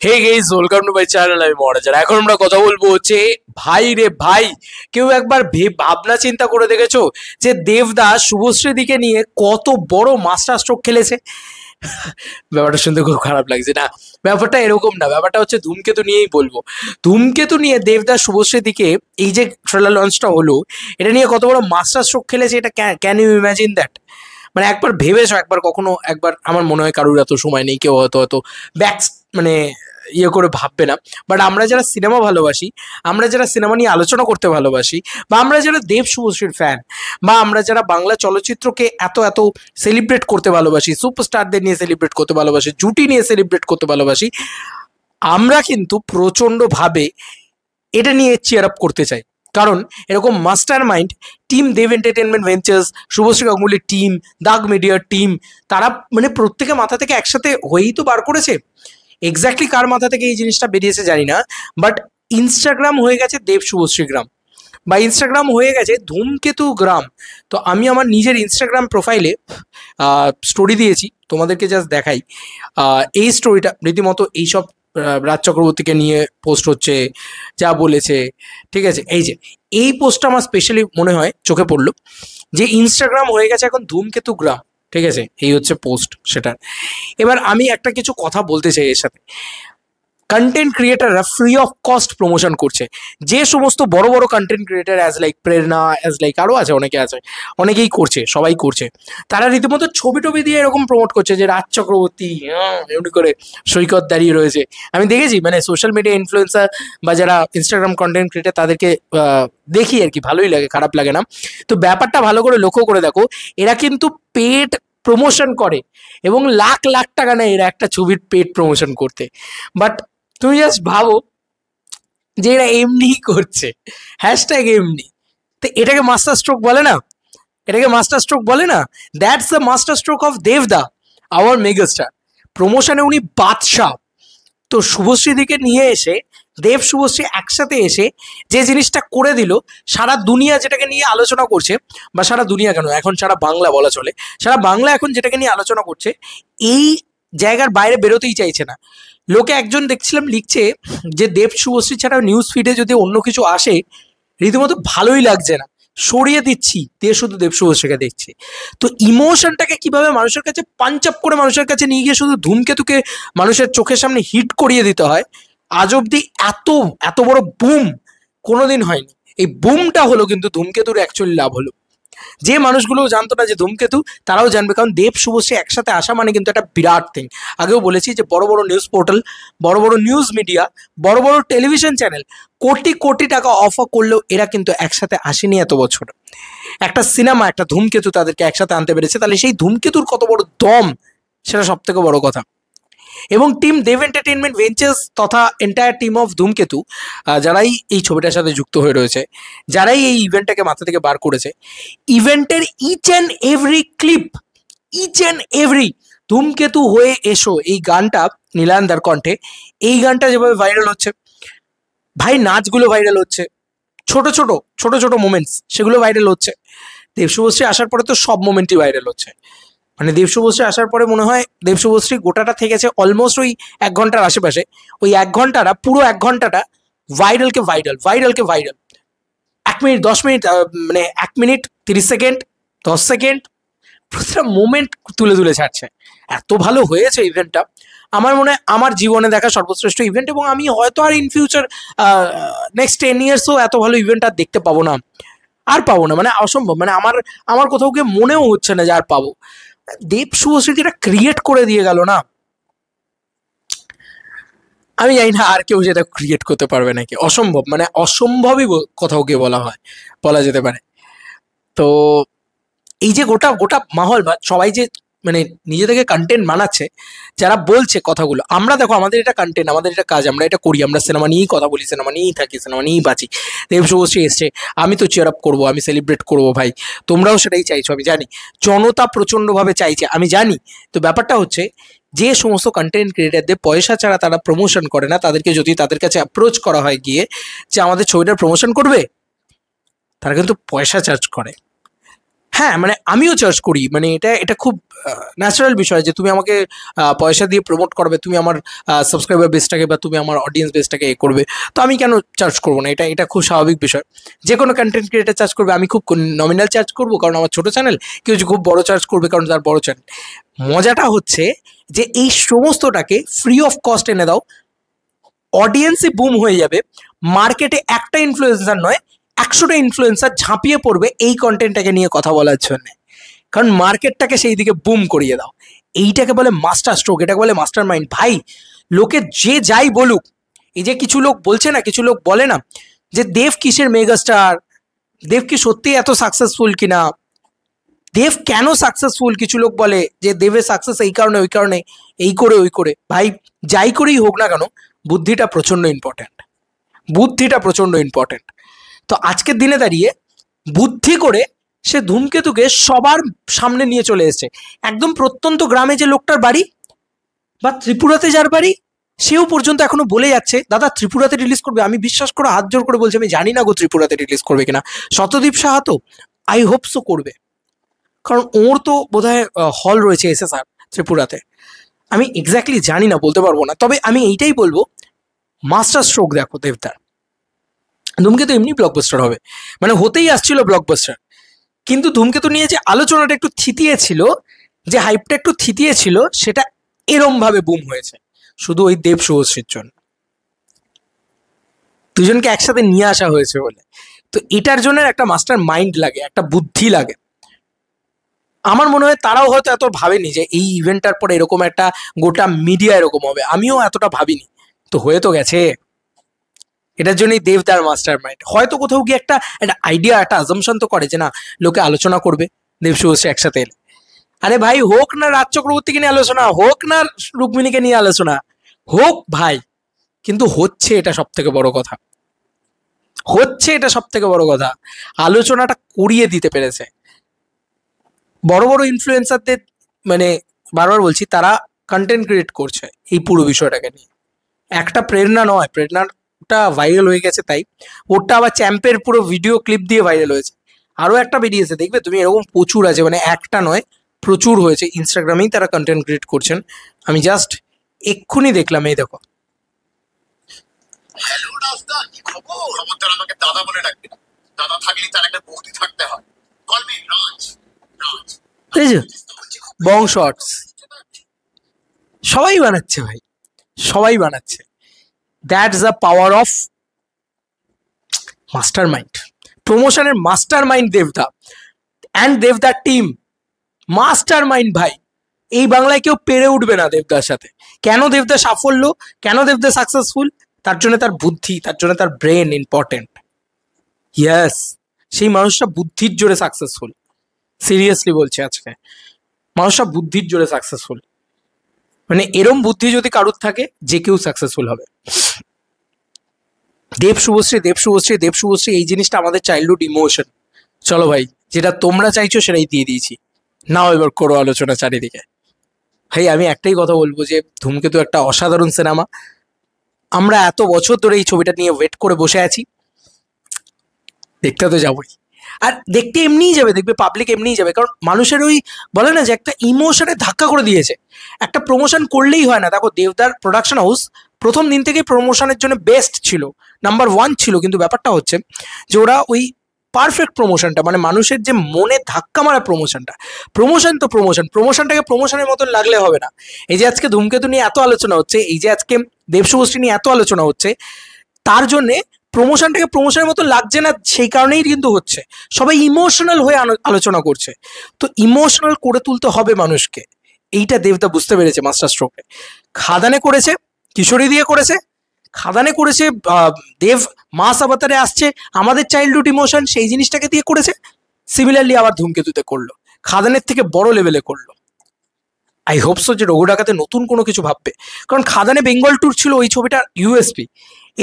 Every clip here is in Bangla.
Hey guys, welcome to my channel. আমি মহারাজার। এখন আমরা কথা বলবো হচ্ছে ভাই রে ভাই, কেউ একবার ভাবনা চিন্তা করে দেখেছো যে দেবদাস শুভশ্রীদিকে নিয়ে কত বড় মাস্টার স্ট্রোক খেলেছে? ব্যাপারটা শুনতে খুব খারাপ লাগছে না? ব্যাপারটা এরকম না, ব্যাপারটা হচ্ছে ধূমকেতু নিয়েই বলবো। ধূমকেতু নিয়ে দেবদাস শুভশ্রীদিকে এই যে ট্রেলার লঞ্চটা হলো, এটা নিয়ে কত বড় মাস্টার স্ট্রোক খেলেছে, এটা ক্যান ইউ ইমাজিন দ্যাট? মানে একবার ভেবেছো, একবার কখনো একবার, আমার মনে হয় কারোর এত সময় নেই, কেউ হয়তো হয়তো ব্যাক মানে ইয়ে করে ভাববে না। বাট আমরা যারা সিনেমা ভালোবাসি, আমরা যারা সিনেমা নিয়ে আলোচনা করতে ভালোবাসি, বা আমরা যারা দেব শুভশ্রীর ফ্যান, বা আমরা যারা বাংলা চলচ্চিত্রকে এত এত সেলিব্রেট করতে ভালোবাসি, সুপারস্টারদের নিয়ে সেলিব্রেট করতে ভালোবাসি, জুটি নিয়ে সেলিব্রেট করতে ভালোবাসি, আমরা কিন্তু প্রচণ্ডভাবে এটা নিয়ে চিয়ার আপ করতে চাই। কারণ এরকম master mind team Dev entertainment ventures, Subhashree গাঙ্গুলির team, দাগ মিডিয়ার টিম, তারা মানে প্রত্যেকে মাথা থেকে একসাথে হয়েই তো বার করেছে। এক্স্যাক্টলি কার মাথা থেকে এই জিনিসটা বেরিয়েছে জানি না, বাট ইনস্টাগ্রাম হয়ে গেছে দেব শুভশ্রী গ্রাম, বা ইনস্টাগ্রাম হয়ে গেছে ধূমকেতু গ্রাম। তো আমি আমার নিজের ইনস্টাগ্রাম প্রোফাইলে স্টোরি দিয়েছি, তোমাদেরকে জাস্ট দেখাই। এই স্টোরিটা রীতিমতো এইসব রাজ চক্রবর্তীকে নিয়ে পোস্ট হচ্ছে, যা বলেছে, ঠিক আছে। এই যে এই পোস্টটা আমার স্পেশালি মনে হয় চোখে পড়লো, যে ইনস্টাগ্রাম হয়ে গেছে এখন ধূমকেতু গ্রাম, ঠিক আছে। এই হচ্ছে পোস্ট সেটার। এবার আমি একটা কিছু কথা বলতে চাই এর সাথে। কন্টেন্ট ক্রিয়েটাররা ফ্রি অফ কস্ট প্রমোশন করছে। যে সমস্ত বড় বড় content creator as like Prerona, as like আরও আছে, অনেকে আছে, অনেকেই করছে, সবাই করছে, তারা রীতিমতো ছবি টবি দিয়ে এরকম প্রমোট করছে যে রাজ চক্রবর্তী এমনি করে সৈকত দাঁড়িয়ে রয়েছে। আমি দেখেছি, মানে সোশ্যাল মিডিয়া ইনফ্লুয়েন্সার বা যারা ইনস্টাগ্রাম কন্টেন্ট ক্রিয়েটার, তাদেরকে দেখি আর কি, ভালোই লাগে, খারাপ লাগে না। তো ব্যাপারটা ভালো করে লক্ষ্য করে দেখো, এরা কিন্তু পেড প্রমোশন করে, এবং লাখ লাখ টাকা নেয় এরা একটা ছবির পেড প্রমোশন করতে। বাট তুমি জাস্ট ভাবো যে এরা এমনি করছে, হ্যাশট্যাগ এমনি। তো এটাকে মাস্টার স্ট্রোক বলে না? এটাকে মাস্টার স্ট্রোক বলে না? That's the master stroke of দেবদা, আওয়ার মেগাস্টার। প্রমোশনে উনি বাদশাহ। তো শুভশ্রীদিকে নিয়ে এসে, দেব শুভশ্রী একসাথে এসে যে জিনিসটা করে দিল, সারা দুনিয়া যেটাকে নিয়ে আলোচনা করছে, বা সারা দুনিয়া কেন, এখন সারা বাংলা বলা চলে, সারা বাংলা এখন যেটাকে নিয়ে আলোচনা করছে, এই জায়গার বাইরে বেরোতেই চাইছে না। লোকে একজন দেখছিলাম লিখছে যে দেব শুভশ্রী ছাড়া নিউজ ফিডে যদি অন্য কিছু আসে রীতিমতো ভালোই লাগছে না, সরিয়ে দিচ্ছি দিয়ে শুধু দেব শুভশ্রীকে দেখছি। তো ইমোশনটাকে কিভাবে মানুষের কাছে পাঞ্চ আপ করে মানুষের কাছে নিয়ে গিয়ে শুধু ধূমকেতুকে মানুষের চোখের সামনে হিট করিয়ে দিতে হয়, আজ অব্দি এত এত বড় বুম কোনোদিন হয়নি। এই বুমটা হলো কিন্তু ধূমকেতুর অ্যাকচুয়ালি লাভ হলো। যে মানুষগুলো জানতো না যে ধূমকেতু, তারাও জানবে, কারণ দেব শুভশ্রী একসাথে আসা মানে কিন্তু একটা বিরাট থিং। আগেও বলেছি যে বড় বড় নিউজ পোর্টাল, বড় বড় নিউজ মিডিয়া, বড় বড় টেলিভিশন চ্যানেল কোটি কোটি টাকা অফার করলেও এরা কিন্তু একসাথে আসেনি এত বছর। একটা সিনেমা, একটা ধূমকেতু তাদেরকে একসাথে আনতে পেরেছে, তাহলে সেই ধূমকেতুর কত বড় দম, সেটা সব থেকে বড় কথা। এবং টিম দেব এন্টারটেনমেন্ট ভেঞ্চার্স তথা এন্টায়ার টিম অফ ধূমকেতু, যারাই এই ছবিটার সাথে যুক্ত হয়ে রয়েছে, যারাই এই ইভেন্টটাকে মাথা থেকে বার করেছে, ইভেন্টের each and every clip, each and every ধূমকেতু হয়ে এসো, এই গানটা নীলান্দার কণ্ঠে, এই গানটা যেভাবে ভাইরাল হচ্ছে, ভাই নাচগুলো ভাইরাল হচ্ছে, ছোট ছোট ছোট ছোট মোমেন্টস সেগুলো ভাইরাল হচ্ছে। দেব শুভশ্রী আসার পরে তো সব মোমেন্টই ভাইরাল হচ্ছে। মানে দেব শুভশ্রী আসার পরে মনে হয় দেব শুভশ্রী গোটাটা থেকেছে অলমোস্ট ওই 1 ঘন্টার আশেপাশে। ওই 1 ঘন্টাটা, পুরো 1 ঘন্টাটা ভাইরালকে ভাইরাল, ভাইরালকে ভাইরাল। 1 মিনিট 10 মিনিট, মানে 1 মিনিট 30 সেকেন্ড, 10 সেকেন্ড, প্রতিটা মোমেন্ট তুলে তুলে ছাড়ছে। এত ভালো হয়েছে ইভেন্টটা, আমার মনে হয় আমার জীবনে দেখা সর্বশ্রেষ্ঠ ইভেন্ট। এবং আমি হয়তো আর ইন ফিউচার নেক্সট 10 ইয়ার্সও এত ভালো ইভেন্ট আর দেখতে পাবো না, আর পাবো না, মানে অসম্ভব। মানে আমার আমার কোথাও গিয়ে মনেও হচ্ছে না যে আর পাবো। দেব শুভশ্রী যেটা ক্রিয়েট করে দিয়ে গেল না, আমি জানি না আর কেউ সেটা ক্রিয়েট করতে পারবে নাকি। অসম্ভব, মানে অসম্ভবই কোথাও গিয়ে বলা যেতে পারে। তো এই যে গোটা গোটা মাহল বা সবাই যে মানে নিজে থেকে কন্টেন্ট বানাচ্ছে, যারা বলছে কথাগুলো, আমরা দেখো আমাদের এটা কন্টেন্ট, আমাদের এটা কাজ, আমরা এটা করি, আমরা সিনেমা নিয়েই কথা বলি, সিনেমা নিয়েই থাকি, সিনেমা নিয়েই বাঁচি। দেব শুভশ্রী এসছে, আমি তো চেয়ার আপ করবো, আমি সেলিব্রেট করবো। ভাই তোমরাও সেটাই চাইছো, আমি জানি, জনতা প্রচণ্ডভাবে চাইছে, আমি জানি। তো ব্যাপারটা হচ্ছে, যে সমস্ত কন্টেন্ট ক্রিয়েটারদের পয়সা ছাড়া তারা প্রমোশন করে না, তাদেরকে যদি তাদের কাছে অ্যাপ্রোচ করা হয় গিয়ে যে আমাদের ছবিটার প্রমোশন করবে, তারা কিন্তু পয়সা চার্জ করে। হ্যাঁ মানে আমিও চার্জ করি, মানে এটা এটা খুব ন্যাচারাল বিষয় যে তুমি আমাকে পয়সা দিয়ে প্রমোট করবে, তুমি আমার সাবস্ক্রাইবার বেসটাকে বা তুমি আমার অডিয়েন্স বেসটাকে এ করবে, তো আমি কেন চার্জ করবো না? এটা এটা খুব স্বাভাবিক বিষয়। যে কোনো কন্টেন্ট ক্রিয়েটার চার্জ করবে, আমি খুব নমিনাল চার্জ করবো কারণ আমার ছোটো চ্যানেল, কেউ যে খুব বড় চার্জ করবে কারণ তার বড় চ্যানেল। মজাটা হচ্ছে যে এই সমস্তটাকে ফ্রি অফ কস্ট এনে দাও, অডিয়েন্সই বুম হয়ে যাবে, মার্কেটে একটা ইনফ্লুয়েন্সার নয় 100টা ইনফ্লুয়েন্সার ঝাঁপিয়ে পড়বে এই কন্টেন্টটাকে নিয়ে কথা বলার জন্য, কারণ মার্কেটটাকে সেই দিকে বুম করিয়ে দাও। এইটাকে বলে মাস্টার স্ট্রোক, এটাকে বলে মাস্টার মাইন্ড। ভাই লোকে যে যাই বলুক, এই যে কিছু লোক বলছে না, কিছু লোক বলে না যে দেব কিসের মেগাস্টার, দেব কি সত্যি এত সাকসেসফুল কিনা, দেব কেন সাকসেসফুল, কিছু লোক বলে যে দেবের সাকসেস এই কারণে ওই কারণে, এই করে ওই করে। ভাই যাই করেই হোক না কেন, বুদ্ধিটা প্রচণ্ড ইম্পর্ট্যান্ট, বুদ্ধিটা প্রচণ্ড ইম্পর্ট্যান্ট। তো আজকের দিনে দাঁড়িয়ে বুদ্ধি করে সে ধূমকেতুকে সবার সামনে নিয়ে চলে এসেছে। একদম প্রত্যন্ত গ্রামে যে লোকটার বাড়ি বা ত্রিপুরাতে যার বাড়ি, সেও পর্যন্ত এখনো বলে যাচ্ছে দাদা ত্রিপুরাতে রিলিজ করবে। আমি বিশ্বাস করে হাত জোর করে বলছি আমি জানি না গো ত্রিপুরাতে রিলিজ করবে কিনা। শতদীপ সাহা তো আই হোপ সো করবে, কারণ ওর তো বোধহয় হল রয়েছে এসএসআর ত্রিপুরাতে। আমি এক্স্যাক্টলি জানি না, বলতে পারবো না, তবে আমি এইটাই বলবো মাস্টার স্ট্রোক দেখো দেবদার। ধূমকেতু এমনি ব্লকবাস্টার হবে, মানে হতেই আসছিল ব্লকবাস্টার, কিন্তু ধূমকেতু নিয়ে যে আলোচনাটা একটু থিতিয়েছিল, যে হাইপটা একটু থিতিয়েছিল, সেটা এরম ভাবে বুম হয়েছে শুধু ওই দেব শুভশ্রীর জন্য, দুজনকে একসাথে নিয়ে আসা হয়েছে বলে। তো এটার জন্য একটা মাস্টার মাইন্ড লাগে, একটা বুদ্ধি লাগে। আমার মনে হয় তারাও হয়তো এত ভাবেনি যে এই ইভেন্টটার পর এরকম একটা গোটা মিডিয়া এরকম হবে, আমিও এতটা ভাবিনি, তো হয়ে তো গেছে। এটার জন্যই দেবদার মাস্টার মাইন্ড হয়তো কোথাও গিয়ে একটা একটা আইডিয়া, একটা আজামশন তো করে যে না লোকে আলোচনা করবে দেব শুভশ্রী একসাথে এলে। আরে ভাই হোক না রাজ চক্রবর্তীকে নিয়ে আলোচনা, হোক না রুক্মিণীকে নিয়ে আলোচনা, হোক ভাই, কিন্তু হচ্ছে, এটা সব থেকে বড় কথা, হচ্ছে এটা সব থেকে বড় কথা। আলোচনাটা করিয়ে দিতে পেরেছে বড় বড় ইনফ্লুয়েন্সারদের, মানে বারবার বলছি তারা কন্টেন্ট ক্রিয়েট করছে এই পুরো বিষয়টাকে নিয়ে। একটা প্রেরণা নয়, প্রেরণাটা ভাইরাল হয়ে গেছে তাই, ওটা আবার চ্যাম্পের পুরো ভিডিও ক্লিপ দিয়ে ভাইরাল হয়েছে। আরও একটা বেরিয়েছে দেখবে তুমি, এরকম প্রচুর আছে, মানে একটা নয় প্রচুর হয়েছে, ইনস্টাগ্রামেই তারা কন্টেন্ট ক্রিয়েট করছেন। আমি জাস্ট এক্ষুনি দেখলাম, এই দেখো। হ্যালো রাজদা, কি খবর? খবরদার আমাকে দাদা বলে ডাকবি না, দাদা থাকলে তার একটা বৌদি থাকতে হয়। কল মি রাজ। রাজ বং শর্টস সবাই বানাচ্ছে ভাই, সবাই বানাচ্ছে। That's the power of master mind, প্রমোশনের মাস্টার মাইন্ড দেবদা অ্যান্ড দেবদার টিম, মাস্টার মাইন্ড ভাই। এই বাংলায় কেউ পেরে উঠবে না দেবদার সাথে। কেন দেবদা সাফল্য, কেন দেবদা সাকসেসফুল? তার জন্য তার বুদ্ধি, তার জন্য তার ব্রেন ইম্পর্টেন্ট। ইয়েস, সেই মানুষটা বুদ্ধির জোরে সাকসেসফুল, সিরিয়াসলি বলছি আজকে মানুষটা বুদ্ধির জোরে সাকসেসফুল। মানে এরম বুদ্ধি যদি কারুর থাকে যে কেউ সাকসেসফুল হবে। দেব শুভশ্রী, দেব শুভশ্রী, দেব শুভশ্রী, এই জিনিসটা আমাদের চাইল্ডহুড ইমোশন। চলো ভাই, যেটা তোমরা চাইছো সেটাই দিয়ে দিয়েছি, নাও এবার করো আলোচনা চারিদিকে। ভাই আমি একটাই কথা বলবো যে ধূমকেতু একটা অসাধারণ সিনেমা। আমরা এত বছর ধরে এই ছবিটা নিয়ে ওয়েট করে বসে আছি, দেখতে তো যাবোই। আর দেখতে এমনিই যাবে, দেখবে পাবলিক এমনিই যাবে, কারণ মানুষের ওই বলে না যে একটা ইমোশনে ধাক্কা করে দিয়েছে। একটা প্রমোশন করলেই হয় না। দেখো দেবদার প্রোডাকশন হাউস প্রথম দিন থেকেই প্রমোশনের জন্য বেস্ট ছিল, নাম্বার 1 ছিল, কিন্তু ব্যাপারটা হচ্ছে যে ওরা ওই পারফেক্ট প্রমোশনটা, মানে মানুষের যে মনে ধাক্কা মারা প্রমোশনটা, প্রমোশন তো প্রমোশন, প্রমোশনটাকে প্রমোশনের মতন লাগলে হবে না। এই যে আজকে ধূমকেতু নিয়ে এত আলোচনা হচ্ছে, এই যে আজকে দেব শুভশ্রী নিয়ে এত আলোচনা হচ্ছে, তার জন্যে প্রমোশনটাকে প্রমোশনের মতো লাগছে না, সেই কারণেই কিন্তু হচ্ছে। সবাই ইমোশনাল হয়ে আলোচনা করছে, তো ইমোশনাল করে তুলতে হবে মানুষকে। এইটা দেবদা বুঝতে পেরেছে মাস্টার স্ট্রোকে। খাদানে করেছে, কিশোরী দিয়ে করেছে, খাদানে করেছে, দেব মাস অবতারে আসছে, আমাদের চাইল্ডহুড ইমোশন সেই জিনিসটাকে দিয়ে করেছে। সিমিলারলি আবার ধূমকেতুতে করলো, খাদানের থেকে বড় লেভেলে করলো। আই হোপ সো যে রঘু ডাকাতে নতুন কোনো কিছু ভাববে, কারণ খাদানে বেঙ্গল ট্যুর ছিল ওই ছবিটার ইউএসপি,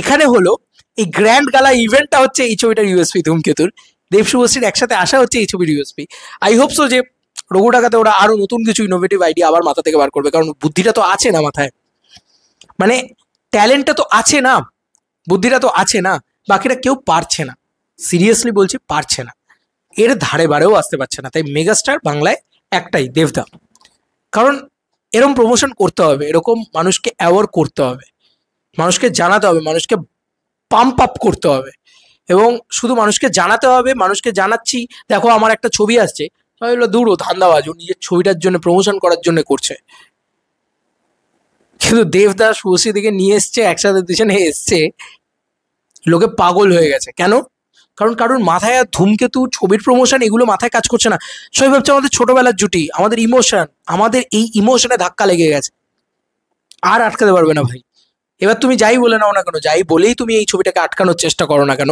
এখানে হলো এই গ্র্যান্ড গালা ইভেন্টটা হচ্ছে এই ছবিটার ইউএসপি, ধূমকেতুর দেব শুভশ্রীর একসাথে আসা হচ্ছে এই ছবির ইউএসপি। আই হোপ সো যে রঘু ডাকাতে ওরা আরো নতুন কিছু ইনোভেটিভ আইডিয়া আবার মাথা থেকে বার করবে, কারণ বুদ্ধিটা তো আছে না মাথায়, মানে ট্যালেন্টটা তো আছে না, বুদ্ধিটা তো আছে না, বাকিটা কেউ পারছে না, সিরিয়াসলি বলছি পারছে না। এর ধারে বারেও আসতে পারছে না। তাই মেগাস্টার বাংলায় একটাই, দেবদা। কারণ এরকম প্রমোশন করতে হবে, এরকম মানুষকে অ্যাওয়ার করতে হবে, মানুষকে জানাতে হবে, মানুষকে পাম্প আপ করতে হবে। এবং শুধু মানুষকে জানাতে হবে, মানুষকে জানাচ্ছি দেখো আমার একটা ছবি আসছে, সবাই বললো দূর ও ধান্দাবাজ, ও নিজের ছবিটার জন্য প্রমোশন করার জন্য করছে। কিন্তু দেবদা শুভশ্রী দিকে নিয়ে এসছে, একসাথে দুজনে এসছে, লোকে পাগল হয়ে গেছে। কেন? কারণ কারোর মাথায় আর ধূমকেতু, ছবির প্রমোশন এগুলো মাথায় কাজ করছে না। সবাই ভাবছে আমাদের ছোটবেলার জুটি, আমাদের ইমোশন, আমাদের এই ইমোশনে ধাক্কা লেগে গেছে, আর আটকাতে পারবে না ভাই। এবার তুমি যাই বলে নাও না কেন, যাই বলেই তুমি এই ছবিটাকে আটকানোর চেষ্টা করো না কেন,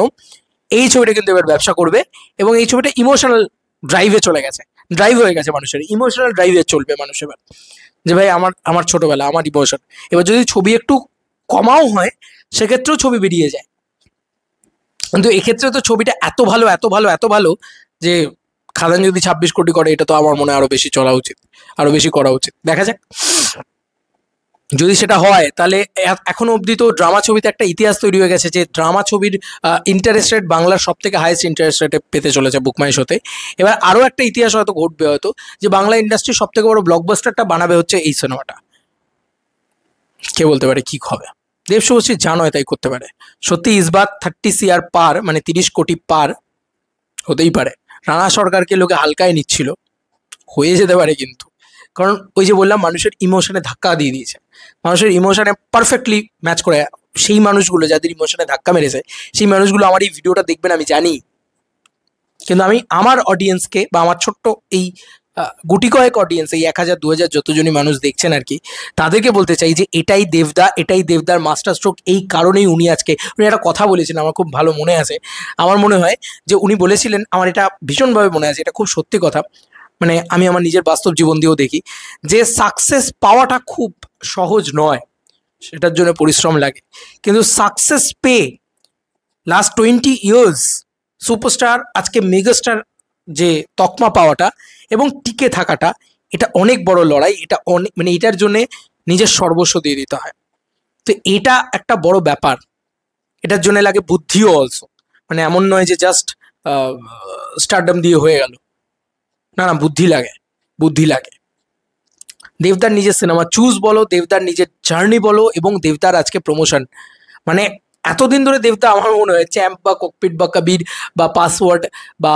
এই ছবিটা কিন্তু এবার ব্যবসা করবে। এবং এই ছবিটা ইমোশনাল ড্রাইভে চলে গেছে, ড্রাইভ হয়ে গেছে মানুষের, ইমোশনাল ড্রাইভে চলবে মানুষ এবার, যে ভাই আমার আমার ছোটবেলা, আমার ইমোশন। এবার যদি ছবি একটু কমাও হয় সেক্ষেত্রেও ছবি বেরিয়ে যায়, কিন্তু এক্ষেত্রে তো ছবিটা এত ভালো, এত ভালো, এত ভালো যে খাদান যদি 26 কোটি করে, এটা তো আমার মনে হয় আরো বেশি চলা উচিত, আরো বেশি করা উচিত। দেখা যাক যদি সেটা হয়। তাহলে এখনো অবধি তো ড্রামা ছবিতে একটা ইতিহাস তৈরি হয়ে গেছে, যে ড্রামা ছবির ইন্টারেস্ট রেট বাংলার সব থেকে হাইয়েস্ট ইন্টারেস্ট রেটে পেতে চলেছে বুকমাই শোতে। এবার আরও একটা ইতিহাস হয়তো ঘটবে, হয়তো যে বাংলা ইন্ডাস্ট্রির সব থেকে বড় ব্লকবাস্টারটা বানাবে হচ্ছে এই সিনেমাটা। কে বলতে পারে কি হবে? দেব শুভশ্রী জানো তাই করতে পারে। সত্যি ইসবাত 30 CR পার, মানে 30 কোটি পার হতেই পারে। রানা সরকারকে লোকে হালকায় নিচ্ছিল, হয়ে যেতে পারে কিন্তু। কারণ ওই যে বললাম, মানুষের ইমোশনে ধাক্কা দিয়ে দিয়েছে, মানুষের ইমোশনে পারফেক্টলি ম্যাচ করে। সেই মানুষগুলো যাদের ইমোশনে ধাক্কা মেরেছে, সেই মানুষগুলো আমার এই ভিডিওটা দেখবেন আমি জানি। কিন্তু আমি আমার অডিয়েন্সকে, বা আমার ছোট্ট এই গুটি কয়েক অডিয়েন্স, এই 1000 2000 যতজনই মানুষ দেখছেন আর কি, তাদেরকে বলতে চাই যে এটাই দেবদা, এটাই দেবদার মাস্টার স্ট্রোক। এই কারণেই উনি আজকে, উনি একটা কথা বলেছিলেন আমার খুব ভালো মনে আছে। আমার মনে হয় যে উনি বলেছিলেন, আমার এটা ভীষণভাবে মনে আছে, এটা খুব সত্যি কথা, মানে আমি আমার নিজের বাস্তব জীবন দিয়েও দেখি, যে সাকসেস পাওয়াটা খুব সহজ নয়, সেটার জন্য পরিশ্রম লাগে। কিন্তু সাকসেস পেয়ে লাস্ট 20 ইয়ার্স সুপারস্টার, আজকে মেগাস্টার যে তকমা পাওয়াটা এবং টিকে থাকাটা, এটা অনেক বড় লড়াই। এটা অনেক, মানে এটার জন্য নিজের সর্বস্ব দিয়ে দিতে হয়। তো এটা একটা বড় ব্যাপার, এটার জন্য লাগে বুদ্ধিও অলসো। মানে এমন নয় যে জাস্ট স্টারডম দিয়ে হয়ে গেল, না না, বুদ্ধি লাগে, বুদ্ধি লাগে। দেবদার নিজের সিনেমা চুজ বলো, দেবদার নিজের জার্নি বলো, এবং দেবদার আজকে প্রমোশন, মানে এতদিন ধরে দেবদা আমার মনে হয় চ্যাম্প বা ককপিট বা কবির বা পাসওয়ার্ড বা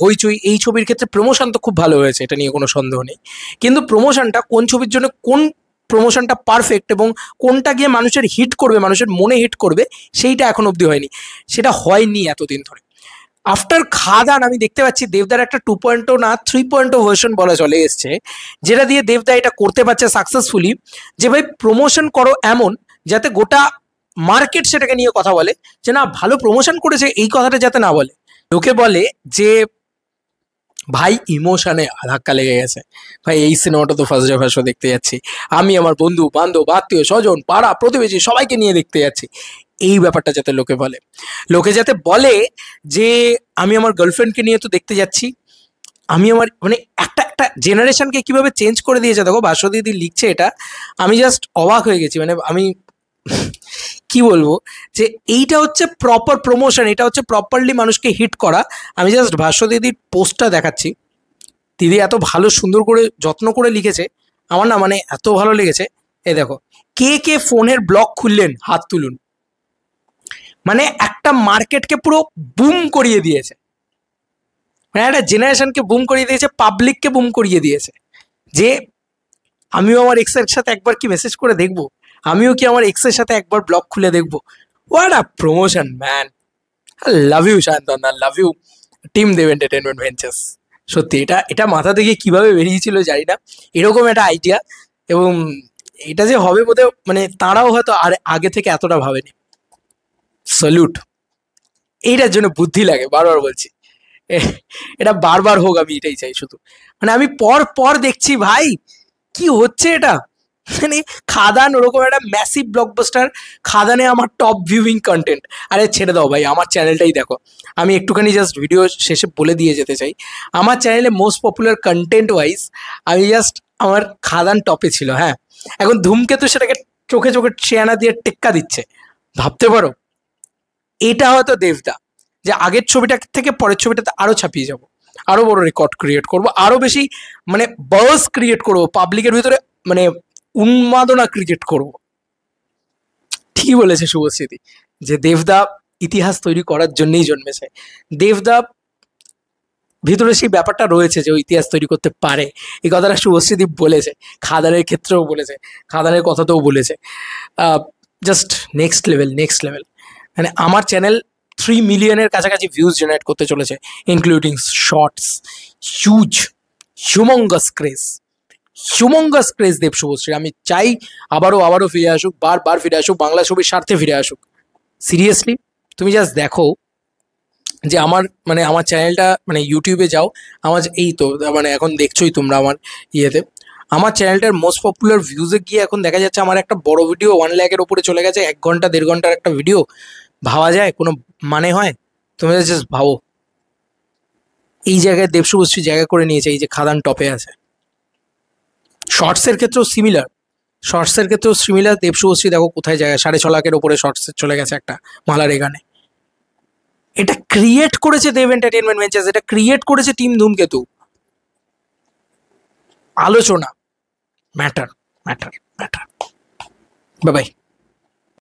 হইচই, এই ছবির ক্ষেত্রে প্রমোশন তো খুব ভালো হয়েছে, এটা নিয়ে কোনো সন্দেহ নেই। কিন্তু প্রমোশনটা কোন ছবির জন্য, কোন প্রমোশনটা পারফেক্ট এবং কোনটা গিয়ে মানুষের হিট করবে, মানুষের মনে হিট করবে, সেইটা এখন অবধি হয়নি, সেটা হয়নি এতদিন ধরে। আফটার খাদান আমি দেখতে পাচ্ছি দেবদার একটা 2.0 না 3.0 ভার্সন বলা চলে এসছে, যেটা দিয়ে দেবদা এটা করতে পারছে সাকসেসফুলি, যে ভাই প্রমোশন করো এমন যাতে গোটা মার্কেট সেটাকে নিয়ে কথা বলে, যে না ভালো প্রমোশন করেছে, এই কথাটা যাতে না বলে, লোকে বলে যে ভাই ইমোশনে ধাক্কা লেগে গেছে, ভাই এই সিনেমাটা তো ফার্স্ট ডে ফার্স্ট শো দেখতে যাচ্ছি, আমি আমার বন্ধু বান্ধব আত্মীয় স্বজন পাড়া প্রতিবেশী সবাইকে নিয়ে দেখতে যাচ্ছি, এই ব্যাপারটা যাতে লোকে বলে, লোকে যাতে বলে যে আমি আমার গার্লফ্রেন্ডকে নিয়ে তো দেখতে যাচ্ছি, আমি আমার, মানে একটা একটা জেনারেশনকে কিভাবে চেঞ্জ করে দিয়েছে। দেখো ভাস্বতী লিখছে এটা, আমি জাস্ট অবাক হয়ে গেছি, মানে আমি কি বলবো, যে এইটা হচ্ছে প্রপার প্রমোশন, এটা হচ্ছে প্রপারলি মানুষকে হিট করা। আমি জাস্ট ভাস্বতীদির পোস্টটা দেখাচ্ছি, দিদি এত ভালো সুন্দর করে যত্ন করে লিখেছে, আমার না মানে এত ভালো লেগেছে। এই দেখো, কে কে ফোনের ব্লক খুললেন হাত তুলুন, মানে একটা মার্কেটকে পুরো বুম করিয়ে দিয়েছে, মানে একটা জেনারেশনকে বুম করিয়ে দিয়েছে, পাবলিককে বুম করিয়ে দিয়েছে, যে আমিও আমার এক্সের সাথে একবার কি মেসেজ করে দেখবো, আমিও কি আমার এক্সের সাথে একবার ব্লগ খুলে দেখবো। What a promotion man, love you Shantanu, love you team Dev entertainment ventures. সত্যি এটা এটা মাথা থেকে কিভাবে বেরিয়েছিল জানি না, এরকম একটা আইডিয়া, এবং এটা যে হবে বোধহয়, মানে তারাও হয়তো আর আগে থেকে এতটা ভাবেনি। স্যালুট, এইটার জন্য বুদ্ধি লাগে, বারবার বলছি, এটা বারবার হোক, আমি এটাই চাই শুধু। মানে আমি পর পর দেখছি ভাই কি হচ্ছে এটা, মানে খাদান ওরকম একটা ম্যাসিভ ব্লকবাস্টার, খাদানে আমার টপ ভিউইং কন্টেন্ট। আরে ছেড়ে দাও ভাই, আমার চ্যানেলটাই দেখো, আমি একটুখানি জাস্ট ভিডিও শেষে বলে দিয়ে যেতে চাই, আমার চ্যানেলে মোস্ট পপুলার কন্টেন্ট ওয়াইজ আমি জাস্ট, আমার খাদান টপে ছিল। হ্যাঁ, এখন ধূমকেতু সেটাকে চোখে চোখে চেয়ানা দিয়ে টেক্কা দিচ্ছে, ভাবতে পারো। এটা হয়তো দেবদা, যে আগের ছবিটা থেকে পরের ছবিটাতে আরো ছাপিয়ে যাব। আরো বড় রেকর্ড ক্রিয়েট করব, আরো বেশি মানে বাস ক্রিয়েট করব, পাবলিকের ভিতরে মানে উন্মাদনা ক্রিয়েট করব। ঠিকই বলেছে শুভশ্রীদি যে দেবদা ইতিহাস তৈরি করার জন্যই জন্মেছে। দেবদা ভিতরে সেই ব্যাপারটা রয়েছে যে ও ইতিহাস তৈরি করতে পারে, এই কথাটা শুভশ্রীদি বলেছে, খাদানের ক্ষেত্রেও বলেছে, খাদানের কথাতেও বলেছে। Just next level, next level. মানে আমার চ্যানেল 3 মিলিয়নের কাছাকাছি ভিউজ জেনারেট করতে চলেছে, including shorts. Huge, humongous craze, humongous craze Dev Subhashree. আমি চাই আবারও ফিরে আসুক, বারবার ফিরে আসুক, বাংলা ছবির স্বার্থে ফিরে আসুক। সিরিয়াসলি তুমি জাস্ট দেখো যে আমার মানে আমার চ্যানেলটা মানে ইউটিউবে যাও, আমার এই তো মানে এখন দেখছোই তোমরা আমার ইয়েতে, আমার চ্যানেলটার মোস্ট পপুলার ভিউজে গিয়ে এখন দেখা যাচ্ছে আমার একটা বড় ভিডিও 1 লাখের ওপরে চলে গেছে। 1 ঘন্টা 1.5 ঘন্টার একটা ভিডিও ভাবা যায় কোনো মানে হয়? তুমি জাস্ট ভাবো এই জায়গায় দেব শুভশ্রী জায়গা করে নিয়েছে, এই যে খাদান টপে আছে। শর্টসের ক্ষেত্রেও সিমিলার, দেব শুভশ্রী দেখো কোথায় জায়গা, 6.5 লাখের ওপরে শর্টস চলে গেছে একটা মালার গানে। এটা ক্রিয়েট করেছে দেব এন্টারটেনমেন্ট ভেঞ্চার্স, এটা ক্রিয়েট করেছে টিম ধূমকেতু। আলোচনা ম্যাটার, বাই বাই।